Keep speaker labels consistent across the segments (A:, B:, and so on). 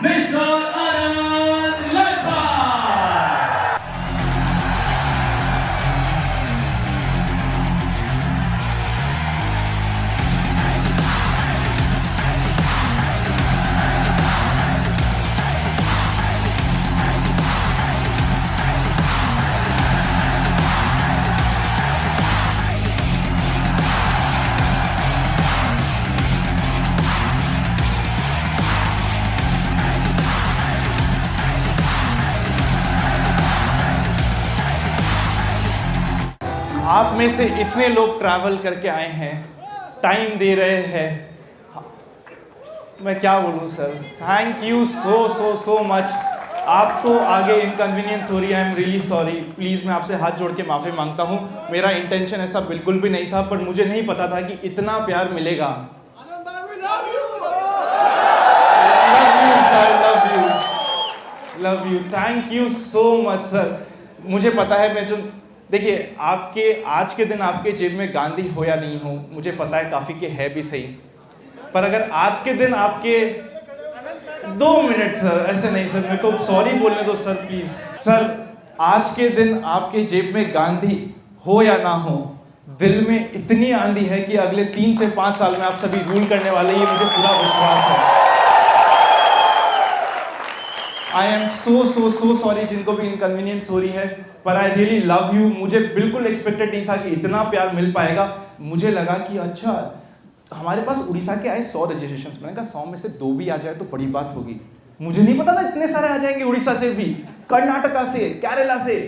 A: Mister आनंद लखपत।
B: आप में से इतने लोग ट्रैवल करके आए हैं, टाइम दे रहे हैं, मैं क्या बोलूं sir. Thank you so much. आपको आगे इनकन्वीनियंस हो रही है, I am really sorry. Please मैं आपसे हाथ जोड़ के माफ़ी मांगता हूं। मेरा इंटेंशन ऐसा बिल्कुल भी नहीं था, पर मुझे नहीं पता था कि इतना प्यार मिलेगा। Love you, thank you so much sir. मुझे पता है, मैं जो देखिए आपके आज के दिन आपके जेब में गांधी हो या नहीं हो, मुझे पता है काफ़ी के है भी सही, पर अगर आज के दिन आपके 2 मिनट सर, ऐसे नहीं सर, मेरे को सॉरी बोलने दो सर प्लीज। सर आज के दिन आपके जेब में गांधी हो या ना हो, दिल में इतनी आंधी है कि अगले 3 से 5 साल में आप सभी रूल करने वाले, ये मुझे पूरा विश्वास है। आई एम सो सॉरी जिनको भी इनकन्वीनियंस हो रही है, पर आई रियली लव यू। मुझे बिल्कुल एक्सपेक्टेड नहीं था कि इतना प्यार मिल पाएगा। मुझे लगा कि अच्छा हमारे पास उड़ीसा के आए 100 रजिस्ट्रेशंस, मैंने कहा 100 में से 2 भी आ जाए तो बड़ी बात होगी। मुझे नहीं पता था इतने सारे आ जाएंगे, उड़ीसा से भी, कर्नाटका से, केरला से।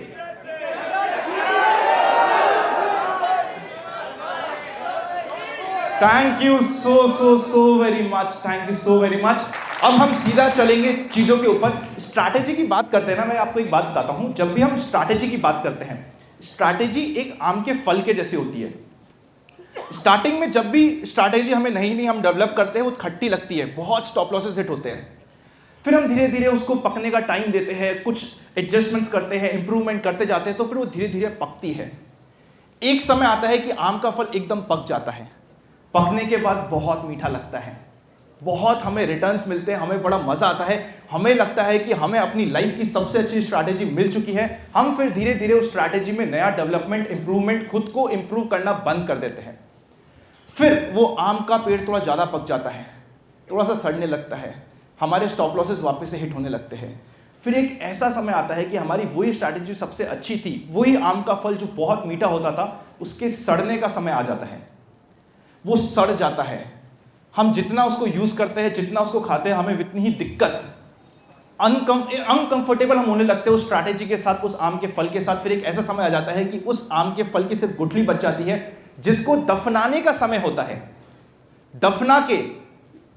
B: Thank you so very much, thank you so very much. अब हम सीधा चलेंगे चीजों के ऊपर। स्ट्रैटेजी की बात करते हैं ना, मैं आपको एक बात बताता हूं। जब भी हम स्ट्रैटेजी की बात करते हैं, स्ट्रैटेजी एक आम के फल के जैसी होती है। स्टार्टिंग में जब भी स्ट्रैटेजी हमें नई हम डेवलप करते हैं, वो खट्टी लगती है, बहुत स्टॉप लॉसेस हिट होते हैं। फिर हम धीरे धीरे उसको पकने का टाइम देते हैं, कुछ एडजस्टमेंट्स करते हैं, इंप्रूवमेंट करते जाते हैं, तो फिर वो धीरे धीरे पकती है। एक समय आता है कि आम का फल एकदम पक जाता है। पकने के बाद बहुत मीठा लगता है, बहुत हमें रिटर्न्स मिलते हैं, हमें बड़ा मजा आता है, हमें लगता है कि हमें अपनी लाइफ की सबसे अच्छी स्ट्रैटेजी मिल चुकी है। हम फिर धीरे धीरे उस स्ट्रैटेजी में नया डेवलपमेंट, इंप्रूवमेंट, खुद को इंप्रूव करना बंद कर देते हैं। फिर वो आम का पेड़ थोड़ा ज़्यादा पक जाता है, थोड़ा सा सड़ने लगता है, हमारे स्टॉप लॉसेस वापस से हिट होने लगते हैं। फिर एक ऐसा समय आता है कि हमारी वही स्ट्रैटेजी सबसे अच्छी थी, वही आम का फल जो बहुत मीठा होता था, उसके सड़ने का समय आ जाता है। वो सड़ जाता है। हम जितना उसको यूज़ करते हैं, जितना उसको खाते हैं, हमें उतनी ही दिक्कत, अनकंफर्टेबल हम होने लगते हैं उस स्ट्रैटेजी के साथ, उस आम के फल के साथ। फिर एक ऐसा समय आ जाता है कि उस आम के फल की सिर्फ गुठली बच जाती है, जिसको दफनाने का समय होता है। दफना के,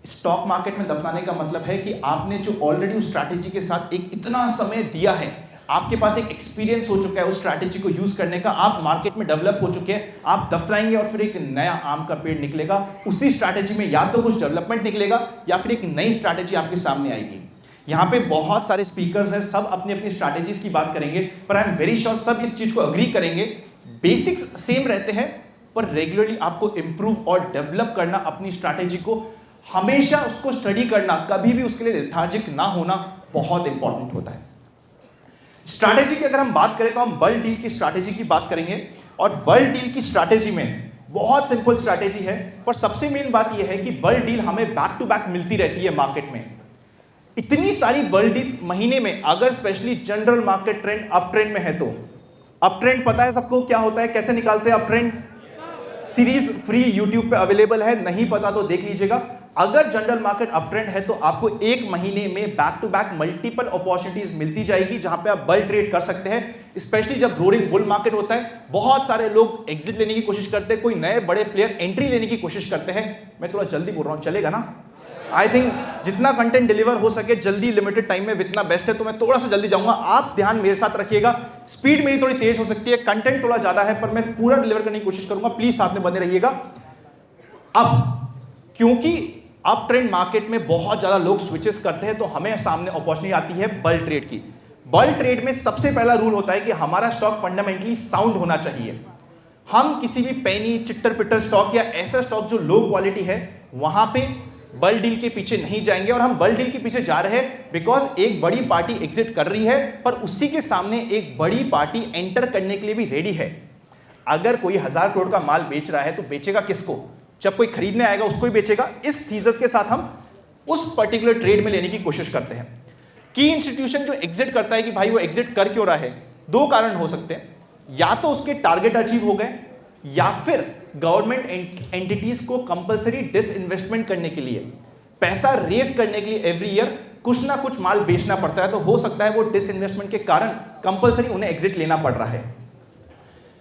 B: स्टॉक मार्केट में दफनाने का मतलब है कि आपने जो ऑलरेडी उस स्ट्रैटेजी के साथ एक इतना समय दिया है, आपके पास एक एक्सपीरियंस हो चुका है उस स्ट्रैटेजी को यूज करने का, आप मार्केट में डेवलप हो चुके हैं, आप दफनाएंगे और फिर एक नया आम का पेड़ निकलेगा। उसी स्ट्रैटेजी में या तो कुछ डेवलपमेंट निकलेगा या फिर एक नई स्ट्रैटेजी आपके सामने आएगी। यहाँ पे बहुत सारे स्पीकर्स हैं, सब अपनी अपनी स्ट्रैटेजीज की बात करेंगे, पर आई एम वेरी श्योर सब इस चीज को अग्री करेंगे, बेसिक्स सेम रहते हैं, पर रेगुलरली आपको इंप्रूव और डेवलप करना अपनी स्ट्रैटेजी को, हमेशा उसको स्टडी करना, कभी भी उसके लिए लेथार्जिक ना होना बहुत इंपॉर्टेंट होता है। स्ट्रैटेजी की अगर हम बात करें तो हम बल्क डील की स्ट्रैटेजी की बात करेंगे, और बल्क डील की स्ट्रैटेजी में बहुत सिंपल स्ट्रैटेजी है, पर सबसे मेन बात यह है कि बल्क डील हमें बैक टू बैक मिलती रहती है मार्केट में। इतनी सारी बल्क डील्स महीने में, अगर specially general market trend up trend में है तो, अप ट्रेंड पता है सबको क्या होता है, कैसे निकालते हैं up trend? Series free YouTube पे अवेलेबल है, नहीं पता तो देख लीजिएगा। अगर जनरल मार्केट अप ट्रेंड है तो आपको एक महीने में back to back multiple opportunities मिलती जाएगी, जहां पे आप बल्क ट्रेड कर सकते हैं। स्पेशली जब रोलिंग बुल मार्केट होता है, बहुत सारे लोग एग्जिट लेने की कोशिश करते हैं, कोई नए बड़े प्लेयर एंट्री लेने की कोशिश करते हैं। मैं थोड़ा जल्दी बोल रहा हूं, चलेगा ना? आई थिंक जितना कंटेंट डिलीवर हो सके जल्दी, लिमिटेड टाइम में, इतना बेस्ट है, तो मैं थोड़ा सा जल्दी जाऊंगा। आप ध्यान मेरे साथ रखिएगा, स्पीड मेरी थोड़ी तेज हो सकती है, कंटेंट थोड़ा ज्यादा है, पर मैं पूरा डिलीवर करने की कोशिश करूंगा, प्लीज साथ में बने रहिएगा। अब क्योंकि अप ट्रेंड मार्केट में बहुत ज्यादा लोग स्विचेस करते हैं, तो हमें सामने अपॉर्चुनिटी आती है बल्क ट्रेड की। बल्क ट्रेड में सबसे पहला रूल होता है कि हमारा स्टॉक फंडामेंटली साउंड होना चाहिए। हम किसी भी पेनी चिट्टर पिट्टर स्टॉक या ऐसा स्टॉक जो लो क्वालिटी है, वहां पे बल डील के पीछे नहीं जाएंगे। और हम बल डील के पीछे जा रहे हैं बिकॉज एक बड़ी पार्टी एग्जिट कर रही है, पर उसी के सामने एक बड़ी पार्टी एंटर करने के लिए भी रेडी है। अगर कोई 1000 करोड़ का माल बेच रहा है तो बेचेगा किसको? जब कोई खरीदने आएगा उसको ही बेचेगा। इस थीसिस के साथ हम उस पर्टिकुलर ट्रेड में लेने की कोशिश करते हैं। की इंस्टीट्यूशन जो एग्जिट करता है कि भाई वो एग्जिट कर क्यों रहा है, दो कारण हो सकते हैं। या तो उसके टारगेट अचीव हो गए, या फिर गवर्नमेंट एंटिटीज को कंपलसरी डिसइन्वेस्टमेंट करने के लिए, पैसा रेज करने के लिए एवरी ईयर कुछ ना कुछ माल बेचना पड़ता है। तो हो सकता है वो डिसइन्वेस्टमेंट के कारण कंपलसरी उन्हें एग्जिट लेना पड़ रहा है।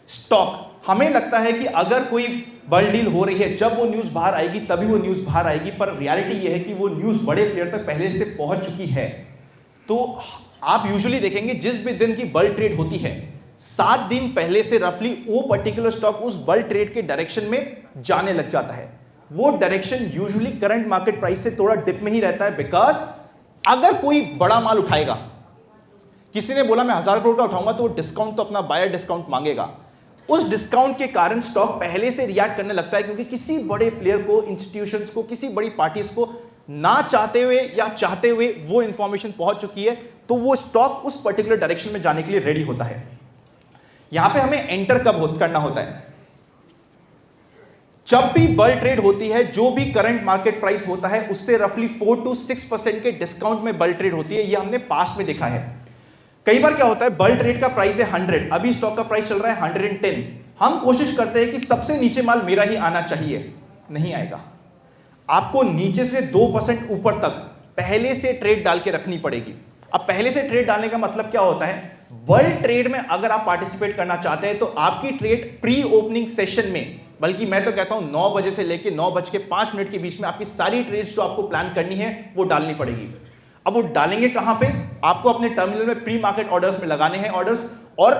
B: स्टॉक, हमें लगता है कि अगर कोई बल डील हो रही है, जब वो न्यूज बाहर आएगी तभी वो न्यूज बाहर आएगी, पर रियलिटी ये है कि वो न्यूज बड़े प्लेयर तक पहले से पहुंच चुकी है। तो आप यूजुअली देखेंगे जिस भी दिन की बल ट्रेड होती है 7 दिन पहले से रफली वो पर्टिकुलर स्टॉक उस बल ट्रेड के डायरेक्शन में जाने लग जाता है। वो direction usually current market price से थोड़ा डिप में ही रहता है, बिकॉज अगर कोई बड़ा माल उठाएगा, किसी ने बोला मैं 1000 करोड़ का उठाऊंगा, तो डिस्काउंट तो अपना बायर डिस्काउंट मांगेगा। उस डिस्काउंट के कारण स्टॉक पहले से रिएक्ट करने लगता है, क्योंकि किसी बड़े प्लेयर को, इंस्टीट्यूशंस को, किसी बड़ी पार्टीज को ना चाहते हुए या चाहते हुए वो इंफॉर्मेशन पहुंच चुकी है, तो वो स्टॉक उस पर्टिकुलर डायरेक्शन में जाने के लिए रेडी होता है। यहां पे हमें एंटर कब करना होता है? जब भी बल ट्रेड होती है, जो भी करंट मार्केट प्राइस होता है उससे रफली 4 to 6% के डिस्काउंट में बल ट्रेड होती है। ये हमने पास्ट में देखा है। कई बार क्या होता है, बल ट्रेड का प्राइस है 100, अभी स्टॉक का प्राइस चल रहा है 110। हम कोशिश करते हैं कि सबसे नीचे माल मेरा ही आना चाहिए, नहीं आएगा। आपको नीचे से 2% ऊपर तक पहले से ट्रेड डाल के रखनी पड़ेगी। अब पहले से ट्रेड डालने का मतलब क्या होता है? बल ट्रेड में अगर आप पार्टिसिपेट करना चाहते हैं तो आपकी ट्रेड प्री ओपनिंग सेशन में, बल्कि मैं तो कहता हूं 9 बजे से लेकर 9:05 के बीच में आपकी सारी ट्रेड्स जो आपको प्लान करनी है वो डालनी पड़ेगी। अब वो डालेंगे कहां पे? आपको अपने टर्मिनल में प्री मार्केट ऑर्डर्स में लगाने हैं ऑर्डर्स, और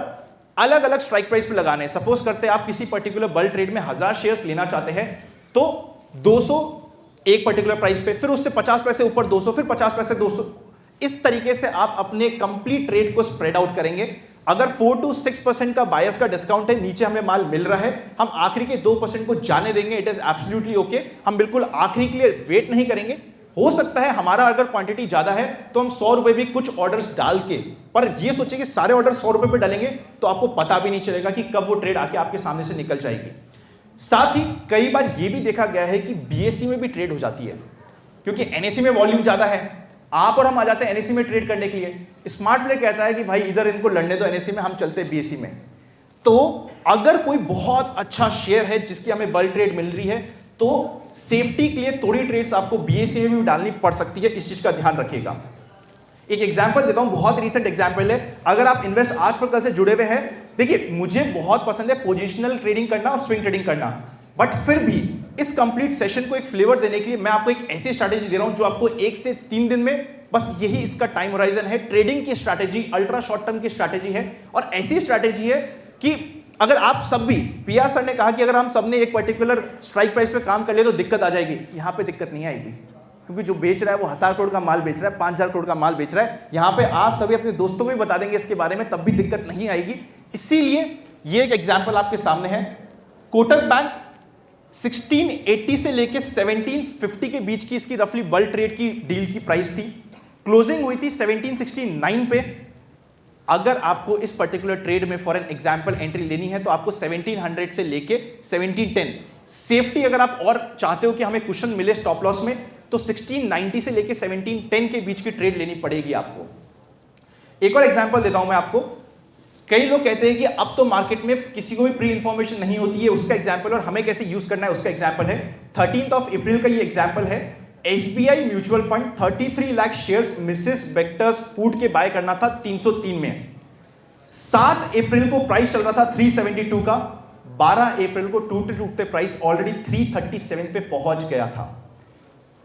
B: अलग अलग स्ट्राइक प्राइस पे लगाने हैं। सपोज करते हैं आप किसी पर्टिकुलर बल ट्रेड में 1000 शेयर्स लेना चाहते हैं, तो 200 एक पर्टिकुलर प्राइस पे, फिर उससे 50 पैसे ऊपर 200, फिर 50 पैसे 200। इस तरीके से आप अपने कंप्लीट ट्रेड को स्प्रेड आउट करेंगे। अगर 4 to 6% का बायर्स का डिस्काउंट है, नीचे हमें माल मिल रहा है, हम आखिरी के 2% को जाने देंगे। It is absolutely okay. हम बिल्कुल आखिरी के लिए वेट नहीं करेंगे। हो सकता है हमारा अगर क्वांटिटी ज्यादा है तो हम 100 रुपए भी कुछ ऑर्डर्स डाल के, पर ये सोचिए कि सारे ऑर्डर 100 रुपए पे डालेंगे तो आपको पता भी नहीं चलेगा कि कब वो ट्रेड आके आपके सामने से निकल जाएगी। साथ ही कई बार ये भी देखा गया है कि बीएससी में भी ट्रेड हो जाती है, क्योंकि एनएससी में वॉल्यूम ज्यादा है। आप और हम आ जाते हैं एनएससी में ट्रेड करने के लिए। स्मार्ट प्लेयर कहता है कि भाई इधर इनको लड़ने दो एनएससी में, हम चलते हैं बीएससी में। तो अगर कोई बहुत अच्छा शेयर है जिसकी हमें बल ट्रेड मिल रही है, तो सेफ्टी के लिए थोड़ी ट्रेड्स आपको बीएससी में भी डालनी पड़ सकती है। इस चीज का ध्यान रखिएगा। एक एग्जांपल देता हूं, बहुत रीसेंट एग्जांपल है। अगर आप इन्वेस्ट आज पर कल से जुड़े हुए हैं, देखिए मुझे बहुत पसंद है पोजिशनल ट्रेडिंग करना और स्विंग ट्रेडिंग करना, बट फिर भी इस कंप्लीट सेशन को एक फ्लेवर देने के लिए मैं आपको एक ऐसी स्ट्रैटेजी दे रहा हूं जो आपको 1 से 3 दिन में, बस यही इसका टाइम होराइजन है। ट्रेडिंग की स्ट्रैटेजी अल्ट्रा शॉर्ट टर्म की स्ट्रैटेजी है, और ऐसी स्ट्रैटेजी है कि अगर आप सब भी, पीआर सर ने कहा कि अगर हम सब ने एक पर्टिकुलर स्ट्राइक प्राइस पे काम कर ले तो दिक्कत आ जाएगी। यहां पे दिक्कत नहीं आएगी, क्योंकि जो बेच रहा है वो 1000 करोड़ का माल बेच रहा है, 5000 करोड़ का माल बेच रहा है। यहां पे आप सभी अपने दोस्तों को भी बता देंगे इसके बारे में, तब भी दिक्कत नहीं आएगी। इसीलिए ये एक एग्जांपल आपके सामने है। कोटक बैंक 1680 से लेके 1750 के बीच की इसकी रफली बल ट्रेड की डील की प्राइस थी। क्लोजिंग हुई थी 1769 पे। अगर आपको इस पर्टिकुलर ट्रेड में फॉर एन एग्जांपल एंट्री लेनी है तो आपको 1700 से लेके 1710, सेफ्टी अगर आप और चाहते हो कि हमें कुशन मिले स्टॉप लॉस में, तो 1690 से लेके 1710 के बीच की ट्रेड लेनी पड़ेगी आपको। एक और एग्जांपल देता हूं मैं आपको। कई लोग कहते हैं कि अब तो मार्केट में किसी को भी प्री इंफॉर्मेशन नहीं होती है, उसका एग्जांपल, और हमें कैसे यूज करना है उसका एग्जांपल है। 13 अप्रैल का ये एग्जांपल है। SBI mutual fund 33 lakh shares Mrs Bector's Food के बाय करना था 303 में। 7 अप्रैल को प्राइस चल रहा था 372 का, 12 अप्रैल को टूटते टूटते प्राइस ऑलरेडी 337 पे पहुंच गया था।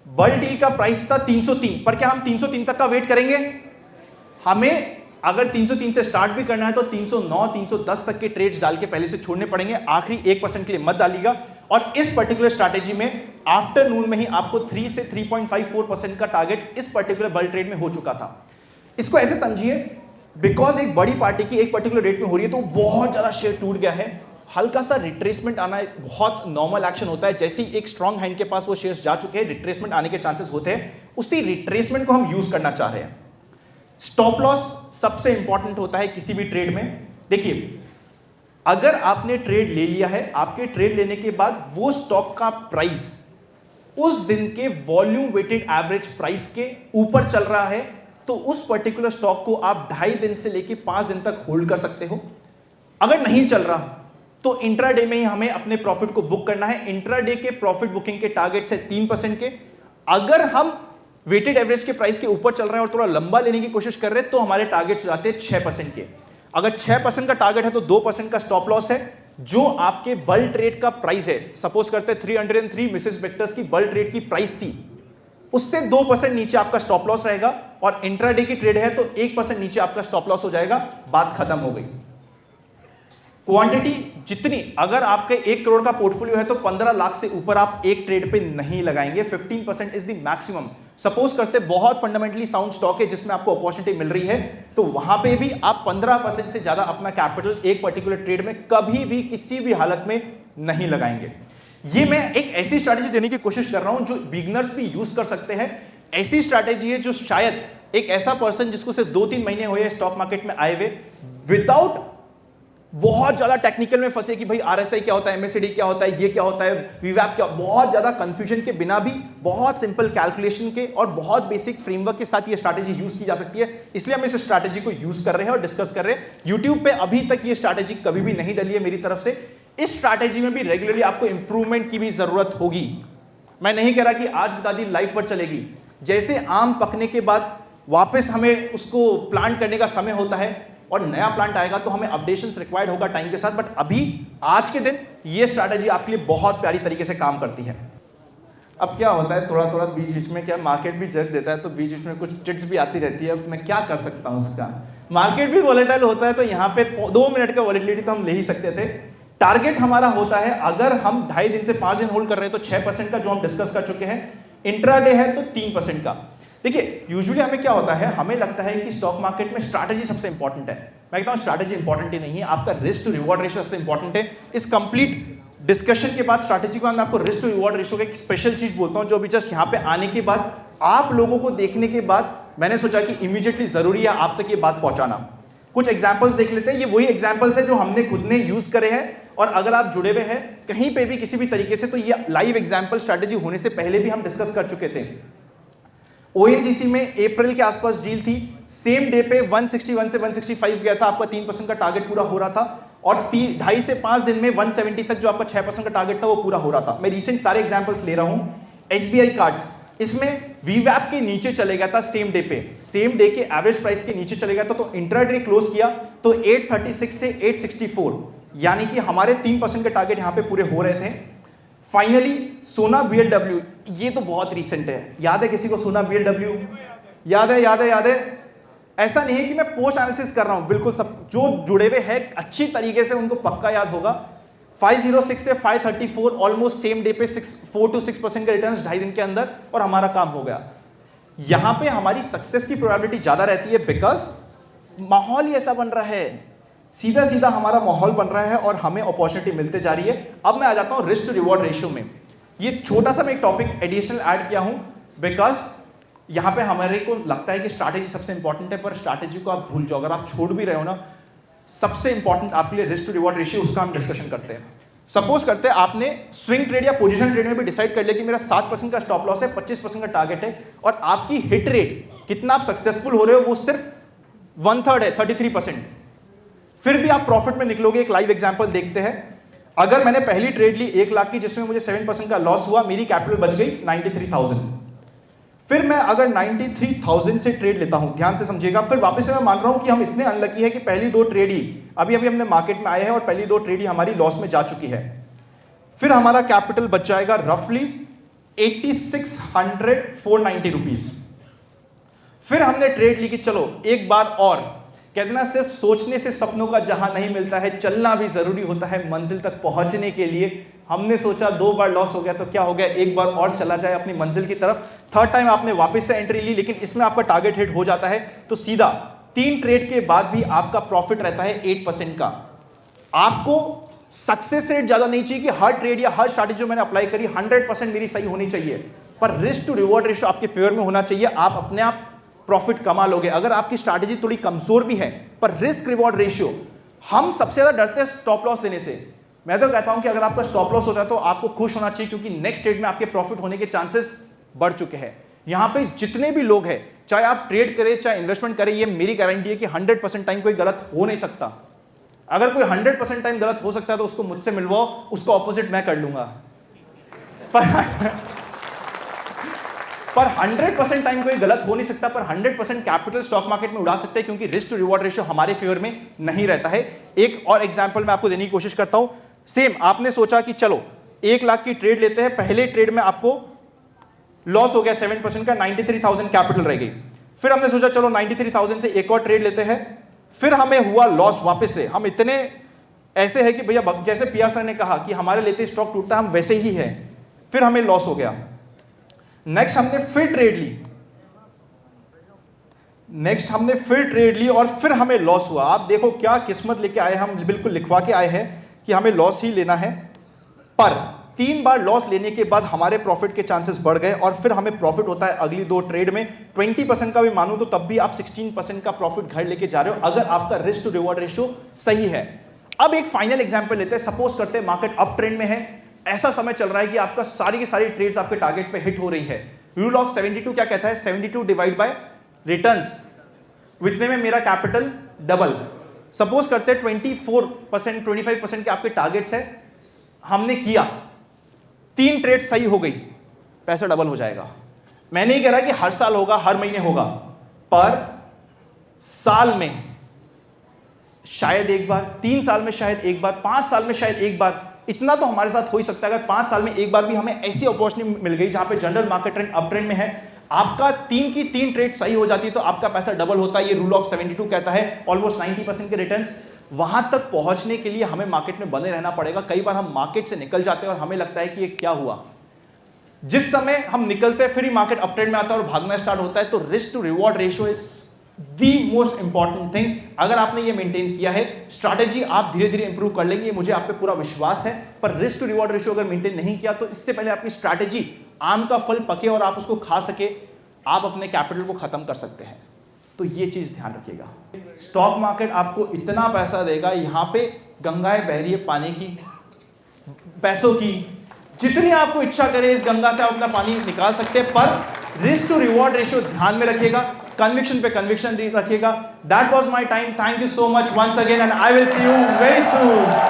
B: बल डील का प्राइस था 303, पर क्या हम 303 तक का वेट करेंगे? हमें अगर 303 से स्टार्ट भी करना है तो 309, 310 तक के ट्रेड्स डाल के पहले से छोड़ने पड़ेंगे। आखिरी 1% के लिए मत डालिएगा। और इस पर्टिकुलर स्ट्रैटेजी में आफ्टरनून में ही आपको 3 से 3.54% का टारगेट इस पर्टिकुलर बल ट्रेड में हो चुका था। इसको ऐसे समझिए, बिकॉज एक बड़ी पार्टी की एक पर्टिकुलर रेट में हो रही है तो बहुत ज्यादा शेयर टूट गया है। हल्का सा रिट्रेसमेंट आना एक बहुत नॉर्मल एक्शन होता है। जैसे ही एक स्ट्रॉन्ग हैंड के पास वो शेयर्स जा चुके हैं, रिट्रेसमेंट आने के चांसेस होते हैं, उसी रिट्रेसमेंट को हम यूज करना चाह रहे हैं। स्टॉप लॉस सबसे इंपॉर्टेंट होता है किसी भी ट्रेड में। देखिए, अगर आपने ट्रेड ले लिया है, आपके ट्रेड लेने के बाद वो स्टॉक का प्राइस उस दिन के वॉल्यूम वेटेड एवरेज प्राइस के ऊपर चल रहा है, तो उस पर्टिकुलर स्टॉक को आप 2.5 दिन से लेकर 5 दिन तक होल्ड कर सकते हो। अगर नहीं चल रहा तो इंट्राडे में ही हमें अपने प्रॉफिट को बुक करना है। इंट्राडे के प्रॉफिट बुकिंग के टारगेट से 3% के। अगर हम वेटेड एवरेज के प्राइस के ऊपर चल रहे हैं और थोड़ा लंबा लेने की कोशिश कर रहे हैं, तो हमारे टारगेट जाते हैं 6% के। अगर 6% का टारगेट है तो 2% का स्टॉप लॉस है। जो आपके बल ट्रेड का प्राइस है, सपोज करते हैं 303 मिसेस वेक्टर्स की बल ट्रेड की प्राइस थी, उससे 2% नीचे आपका स्टॉप लॉस रहेगा। और इंट्राडे की ट्रेड है तो 1% नीचे आपका स्टॉप लॉस हो जाएगा, बात खत्म हो गई। क्वांटिटी जितनी, अगर आपके 1 करोड़ का पोर्टफोलियो है तो 15 लाख से ऊपर आप एक ट्रेड पे नहीं लगाएंगे। 15% इज द मैक्सिमम। सपोज करते बहुत फंडामेंटली साउंड स्टॉक है जिसमें आपको अपॉर्चुनिटी मिल रही है, तो वहां पे भी आप 15% से ज्यादा अपना कैपिटल एक पर्टिकुलर ट्रेड में कभी भी किसी भी हालत में नहीं लगाएंगे। ये मैं एक ऐसी स्ट्रैटेजी देने की कोशिश कर रहा हूं जो बिगनर्स भी यूज कर सकते हैं। ऐसी स्ट्रैटेजी है जो शायद एक ऐसा पर्सन जिसको सिर्फ 2-3 महीने हुए स्टॉक मार्केट में आए हुए, विदाउट बहुत ज्यादा टेक्निकल में फंसे कि भाई आरएसआई क्या होता है, एमएससीडी क्या होता है, ये क्या होता है, वीवैप क्या, बहुत ज्यादा कंफ्यूजन के बिना भी बहुत सिंपल कैलकुलेशन के और बहुत बेसिक फ्रेमवर्क के साथ ये स्ट्रैटेजी यूज की जा सकती है। इसलिए हम इस स्ट्रैटेजी को यूज कर रहे हैं और डिस्कस कर रहे हैं। यूट्यूब पे अभी तक ये स्ट्रैटेजी कभी भी नहीं डली है मेरी तरफ से। इस स्ट्रैटेजी में भी रेगुलरली आपको इंप्रूवमेंट की भी जरूरत होगी। मैं नहीं कह रहा कि आज बता दी लाइफ पर चलेगी। जैसे आम पकने के बाद वापस हमें उसको प्लांट करने का समय होता है और नया प्लांट आएगा, तो हमें अपडेशंस रिक्वायर्ड होगा टाइम के साथ। बट अभी आज के दिन ये स्ट्रैटेजी आपके लिए बहुत प्यारी तरीके से काम करती है। अब क्या होता है, थोड़ा थोड़ा बीच बीच में क्या मार्केट भी जग देता है, तो बीच बीच में कुछ टिप्स भी आती रहती है। अब मैं क्या कर सकता हूँ उसका, मार्केट भी वॉलेटाइल होता है, तो यहाँ पे 2 मिनट का वॉलेटिलिटी तो हम ले ही सकते थे। टारगेट हमारा होता है, अगर हम 2.5 दिन से 5 दिन होल्ड कर रहे हैं तो 6% का, जो हम डिस्कस कर चुके हैं। इंट्राडे है तो 3% का। देखिए, यूजुअली हमें क्या होता है, हमें लगता है कि स्टॉक मार्केट में स्ट्रैटेजी सबसे इंपॉर्टेंट है। मैं कहता हूं स्ट्रैटेजी इंपॉर्टेंट ही नहीं है, आपका रिस्क टू रिवॉर्ड रेशियो सबसे इंपॉर्टेंट है। इस कंप्लीट डिस्कशन के बाद, स्ट्रैटेजी के बाद, मैं आपको रिस्क टू रिवॉर्ड रेशियो का एक स्पेशल चीज बोलता हूं, जो अभी जस्ट यहां पे आने के बाद, आप लोगों को देखने के बाद मैंने सोचा कि इमीडिएटली जरूरी है आप तक ये बात पहुंचाना। कुछ एग्जाम्पल्स देख लेते हैं। ये वही एग्जाम्पल्स है जो हमने खुद ने यूज करे हैं, और अगर आप जुड़े हुए हैं कहीं पे भी किसी भी तरीके से, तो ये लाइव एग्जाम्पल स्ट्रैटेजी होने से पहले भी हम डिस्कस कर चुके थे। ओएनजीसी में अप्रैल के आसपास डील थी, सेम डे पे 161 से 165 गया था, आपका 3% का टारगेट पूरा हो रहा था, और 2.5 से 5 दिन में 170 तक जो आपका 6% का टारगेट था वो पूरा हो रहा था। मैं रिसेंट सारे एग्जांपल्स ले रहा हूं। एसबीआई कार्ड्स, इसमें वीवैप के नीचे चले गया था सेम डे पे, सेम डे के एवरेज प्राइस के नीचे चले गया था, तो इंट्राडे क्लोज किया तो 836 से 864, यानी कि हमारे 3% के टारगेट यहां पे पूरे हो रहे थे। फाइनली सोना बीएलडब्ल्यू, ये तो बहुत रिसेंट है, याद है किसी को सोना बीएलडब्ल्यू? याद है, याद है, याद है। ऐसा नहीं है कि मैं पोस्ट एनालिसिस कर रहा हूं, बिल्कुल सब जो जुड़े हुए हैं अच्छी तरीके से उनको पक्का याद होगा। 506 से 534, ऑलमोस्ट सेम डे पे 4 to 6% का रिटर्न 2.5 दिन के अंदर, और हमारा काम हो गया। यहां पे हमारी सक्सेस की प्रोबेबिलिटी ज्यादा रहती है, बिकॉज माहौल ही ऐसा बन रहा है, सीधा सीधा हमारा माहौल बन रहा है और हमें अपॉर्चुनिटी मिलते जा रही है। अब मैं आ जाता हूं रिस्क टू रिवॉर्ड रेशियो में। ये छोटा सा मैं एक टॉपिक एडिशनल ऐड किया हूं, बिकॉज यहां पे हमारे को लगता है कि स्ट्रैटेजी सबसे इंपॉर्टेंट है, पर स्ट्रैटेजी को आप भूल जाओ। अगर आप छोड़ भी रहे हो ना, सबसे इंपॉर्टेंट आपके लिए रिस्क टू रिवॉर्ड रेशियो, उसका हम डिस्कशन करते हैं। सपोज करते हैं आपने स्विंग ट्रेड या पोजीशन ट्रेड में भी डिसाइड कर लिया कि मेरा 7% का स्टॉप लॉस है, 25% का टारगेट है, और आपकी हिट रेट कितना आप सक्सेसफुल हो रहे हो वो सिर्फ 1/3 है, 33%। फिर भी आप प्रॉफिट में निकलोगे। एक लाइव एग्जांपल देखते हैं। अगर मैंने पहली ट्रेड ली 1 लाख की, जिसमें मुझे 7% का लॉस हुआ, मेरी कैपिटल बच गई 93,000। फिर मैं अगर 93,000 से ट्रेड लेता हूं, ध्यान से समझिएगा, फिर वापस से मैं मान रहा हूं कि हम इतने अनलकी है कि पहली 2 ट्रेड ही अभी हमने मार्केट में आए हैं और पहली 2 ट्रेड ही हमारी लॉस में जा चुकी है। फिर हमारा कैपिटल बच जाएगा रफली 86,490 रुपीज। फिर हमने ट्रेड ली कि चलो एक बार और, कहते ना सिर्फ सोचने से सपनों का जहां नहीं मिलता है, चलना भी जरूरी होता है मंजिल तक पहुंचने के लिए। हमने सोचा 2 बार लॉस हो गया तो क्या हो गया, एक बार और चला जाए अपनी मंजिल की तरफ। थर्ड टाइम आपने वापस से एंट्री ली, लेकिन इसमें आपका टारगेट हिट हो जाता है, तो सीधा 3 ट्रेड के बाद भी आपका प्रॉफिट रहता है 8% का। आपको सक्सेस रेट ज्यादा नहीं चाहिए कि हर ट्रेड या हर स्ट्रैटेजी जो मैंने अप्लाई करी 100% मेरी सही होनी चाहिए, पर रिस्क टू रिवॉर्ड रेशियो आपके फेवर में होना चाहिए। आप अपने आप प्रॉफिट कमा लोगे। अगर आपकी स्ट्रैटेजी थोड़ी कमजोर भी है पर रिस्क रिवॉर्ड रेशियो, हम सबसे ज्यादा डरते हैं स्टॉप लॉस लेने से। मैं तो कहता हूं कि अगर आपका स्टॉप लॉस होता है तो आपको खुश होना चाहिए, क्योंकि नेक्स्ट ट्रेड में आपके प्रॉफिट होने के चांसेस बढ़ चुके हैं। यहां पे जितने भी लोग हैं, चाहे आप ट्रेड करें चाहे इन्वेस्टमेंट करें, ये मेरी गारंटी है कि 100% टाइम कोई गलत हो नहीं सकता। अगर कोई 100% टाइम गलत हो सकता है तो उसको मुझसे मिलवाओ, उसको ऑपोजिट मैं कर लूंगा। पर 100% टाइम कोई गलत हो नहीं सकता, पर 100% कैपिटल स्टॉक मार्केट में उड़ा सकते हैं, क्योंकि रिस्क टू रिवॉर्ड रेशियो हमारे फेवर में नहीं रहता है। एक और एग्जांपल मैं आपको देने की कोशिश करता हूं। सेम आपने सोचा कि चलो 1 लाख की ट्रेड लेते हैं, पहले ट्रेड में आपको लॉस हो गया 7% का, 93,000 कैपिटल रह गई। फिर हमने सोचा चलो 93,000 से एक और ट्रेड लेते हैं, फिर हमें हुआ लॉस वापस से। हम इतने ऐसे है कि भैया, जैसे पिया सर ने कहा कि हमारे लेते स्टॉक टूटता, हम वैसे ही है। फिर हमें लॉस हो गया। नेक्स्ट हमने फिर ट्रेड ली और फिर हमें लॉस हुआ। आप देखो क्या किस्मत लेके आए, हम बिल्कुल लिखवा के आए हैं कि हमें लॉस ही लेना है। पर 3 बार लॉस लेने के बाद हमारे प्रॉफिट के चांसेस बढ़ गए और फिर हमें प्रॉफिट होता है अगली 2 ट्रेड में। 20% का भी मानूं तो तब भी आप 16% का प्रॉफिट घर लेके जा रहे हो, अगर आपका रिस्क टू रिवॉर्ड रेशियो सही है। अब एक फाइनल एग्जांपल लेते हैं। सपोज करते हैं मार्केट अप ट्रेंड में है, ऐसा समय चल रहा है कि आपका सारी की सारी ट्रेड्स आपके टारगेट पे हिट हो रही है। रूल ऑफ 72 क्या कहता है? 72 डिवाइड बाय रिटर्न्स, जितने में मेरा कैपिटल डबल। सपोज करते हैं 24%, 25% के आपके टारगेट्स है, हमने किया 3 ट्रेड सही हो गई, पैसा डबल हो जाएगा। मैं नहीं कह रहा कि हर साल होगा, हर महीने होगा, पर साल में शायद एक बार, 3 साल में शायद एक बार, 5 साल में शायद एक बार, इतना तो हमारे साथ हो ही सकता है। अगर 5 साल में एक बार भी हमें ऐसी अपॉर्चुनिटी मिल गई जहां पे general market trend up trend में है, आपका 3 की 3 ट्रेड सही हो जाती है तो आपका पैसा डबल होता है। ये रूल ऑफ 72 कहता है। ऑलमोस्ट 90% के रिटर्न्स। वहां तक पहुंचने के लिए हमें मार्केट में बने रहना पड़ेगा। कई बार हम मार्केट से निकल जाते हैं और हमें लगता है कि ये क्या हुआ। जिस समय हम निकलते हैं फिर ही मार्केट अप ट्रेंड में आता है और भागना स्टार्ट होता है। तो risk to reward ratio is the most important thing. अगर आपने ये मेंटेन किया है, स्ट्रैटेजी आप धीरे धीरे इंप्रूव कर लेंगे, मुझे आप पे पूरा विश्वास है। पर रिस्क टू रिवॉर्ड रेशियो अगर मेंटेन नहीं किया तो इससे पहले आपकी स्ट्रैटेजी आम का फल पके और आप उसको खा सके, आप अपने कैपिटल को खत्म कर सकते हैं। तो ये चीज ध्यान रखिएगा। स्टॉक मार्केट आपको इतना पैसा देगा, यहां पे गंगाएं बह रही है पानी की, पैसों की, जितनी आपको इच्छा करे इस गंगा से आप अपना पानी निकाल सकते हैं। पर रिस्क टू रिवॉर्ड रेशियो ध्यान में रखिएगा, कन्विक्शन पे कन्विक्शन रखिएगा। That was my time. Thank you so much once again and I will see you very soon.